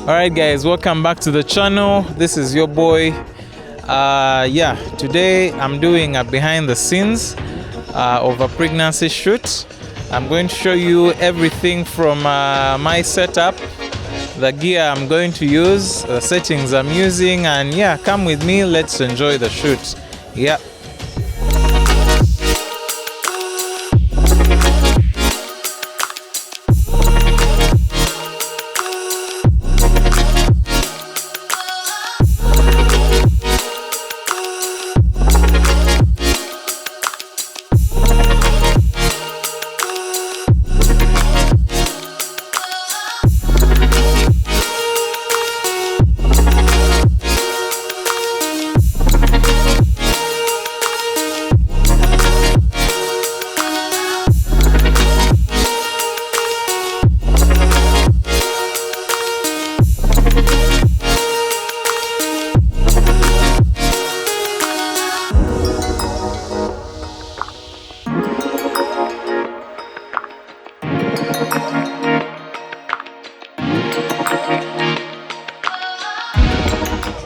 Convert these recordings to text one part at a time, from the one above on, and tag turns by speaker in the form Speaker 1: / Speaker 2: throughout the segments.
Speaker 1: Alright guys, welcome back to the channel. This is your boy. Today I'm doing a behind the scenes of a pregnancy shoot. I'm going to show you everything from my setup, the gear I'm going to use, the settings I'm using, and yeah, come with me, let's enjoy the shoot. Yeah.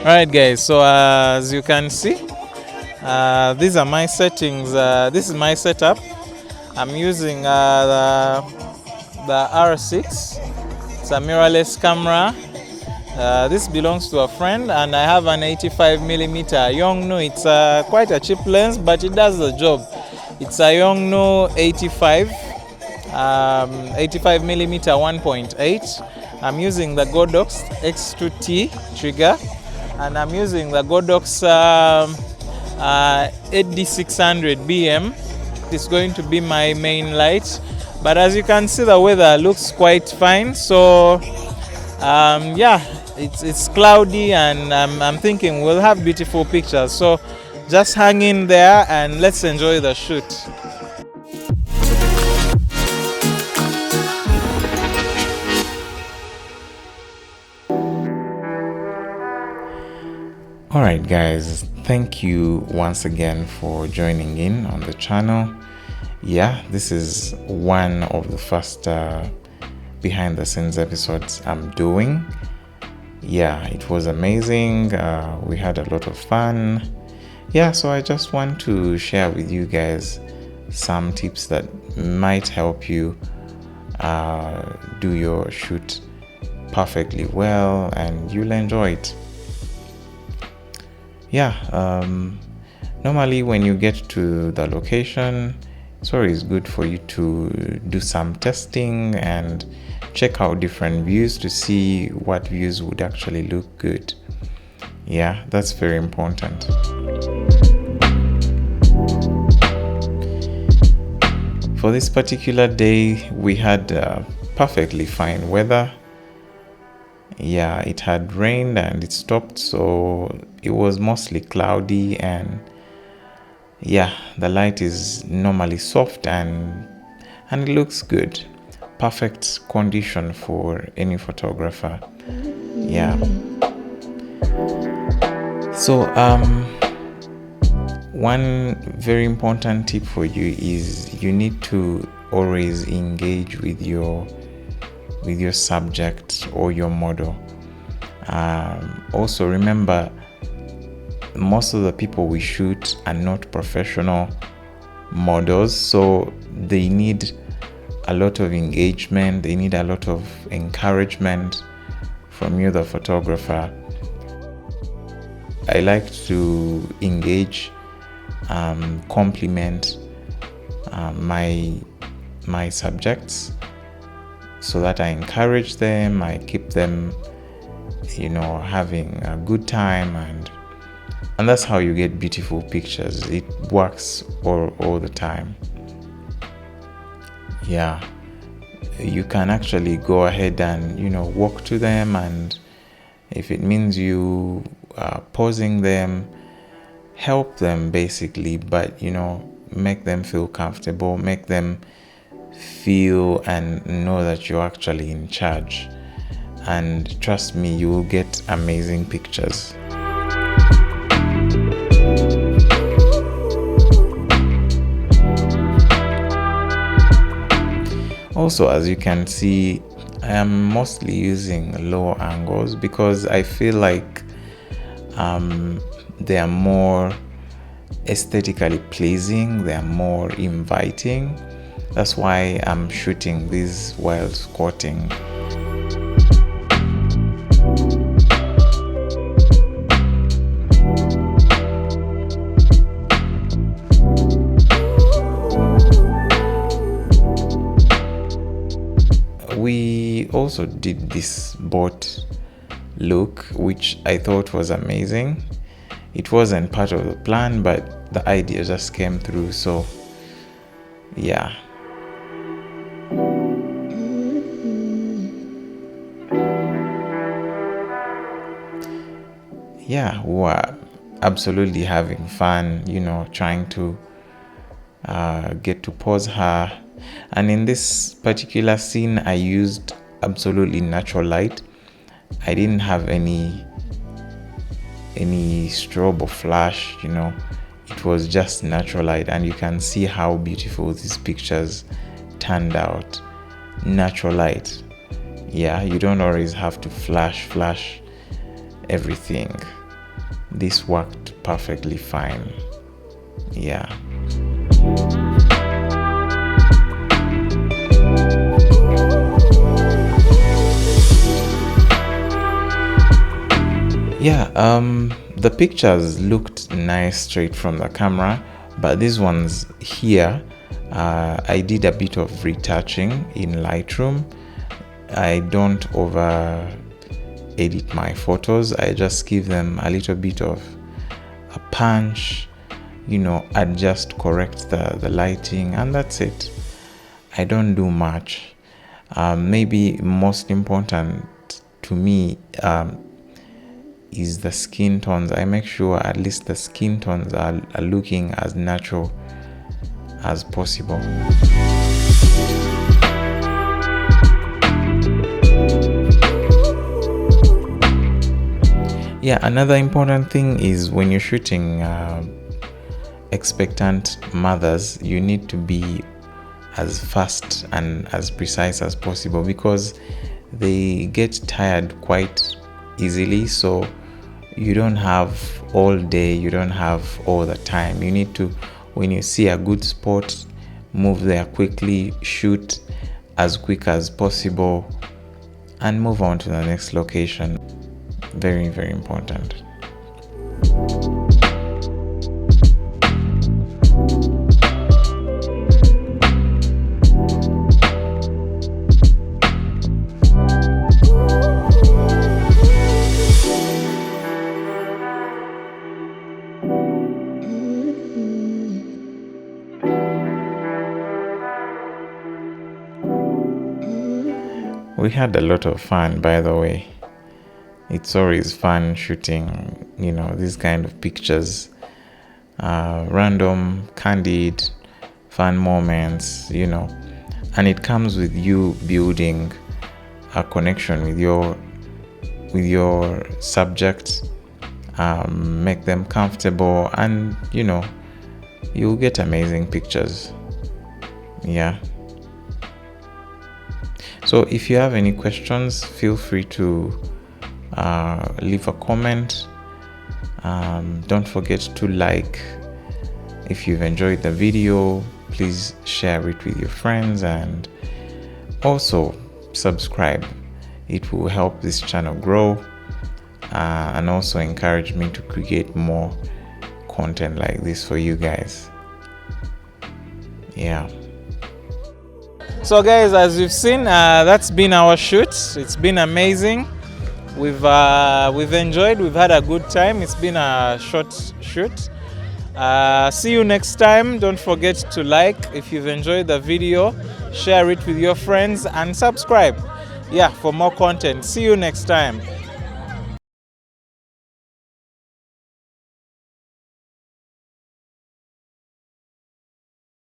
Speaker 1: Alright guys, so as you can see, these are my settings. This is my setup. I'm using the R6. It's a mirrorless camera. This belongs to a friend, and I have an 85mm Yongnuo. It's quite a cheap lens, but it does the job. It's a Yongnuo 85mm 1.8. I'm using the Godox X2T trigger, and I'm using the Godox 8D600 BM. It's going to be my main light, but as you can see, the weather looks quite fine. So it's cloudy, and I'm thinking we'll have beautiful pictures. So just hang in there and let's enjoy the shoot. Alright guys, thank you once again for joining in on the channel. Yeah, this is one of the first behind the scenes episodes I'm doing. Yeah, it was amazing. We had a lot of fun. Yeah, so I just want to share with you guys some tips that might help you do your shoot perfectly well, and you'll enjoy it. Yeah, normally when you get to the location, it's always good for you to do some testing and check out different views to see what views would actually look good. Yeah, that's very important. For this particular day, we had perfectly fine weather. Yeah, it had rained and it stopped, so it was mostly cloudy, and yeah, the light is normally soft and it looks good. Perfect condition for any photographer. Yeah. So one very important tip for you is you need to always engage with your subject or your model. Also remember, most of the people we shoot are not professional models, so they need a lot of engagement, they need a lot of encouragement from you, the photographer. I like to engage, compliment my subjects, so that I encourage them, I keep them, having a good time, and that's how you get beautiful pictures. It works all the time. Yeah, you can actually go ahead and walk to them, and if it means you posing them, help them basically, but make them feel comfortable, make them feel and know that you're actually in charge, and trust me, you will get amazing pictures. Also, as you can see, I am mostly using low angles because I feel like they are more aesthetically pleasing, they are more inviting. That's why I'm shooting these while squatting. We also did this boat look, which I thought was amazing. It wasn't part of the plan, but the idea just came through. So yeah. Yeah, we were absolutely having fun, trying to get to pose her. And in this particular scene, I used absolutely natural light. I didn't have any strobe or flash, it was just natural light, and you can see how beautiful these pictures turned out. Natural light. Yeah, you don't always have to flash everything. This worked perfectly fine. Yeah. Yeah, the pictures looked nice straight from the camera, but these ones here, I did a bit of retouching in Lightroom. I don't over edit my photos. I just give them a little bit of a punch, adjust, correct the lighting, and that's it. I don't do much. Maybe most important to me is the skin tones. I make sure at least the skin tones are looking as natural as possible. Yeah, another important thing is when you're shooting expectant mothers, you need to be as fast and as precise as possible because they get tired quite easily. So you don't have all day, you don't have all the time. You need to, when you see a good spot, move there quickly, shoot as quick as possible, and move on to the next location. Very, very important. We had a lot of fun, by the way. It's always fun shooting, these kind of pictures. Random, candid, fun moments, and it comes with you building a connection with your subject, make them comfortable, and you'll get amazing pictures. Yeah. So if you have any questions, feel free to leave a comment. Don't forget to like. If you've enjoyed the video, please share it with your friends, and also subscribe. It will help this channel grow and also encourage me to create more content like this for you guys. Yeah. So guys, as you've seen, that's been our shoot. It's been amazing. We've enjoyed. We've had a good time. It's been a short shoot. See you next time. Don't forget to like if you've enjoyed the video, share it with your friends, and subscribe. Yeah, for more content. See you next time.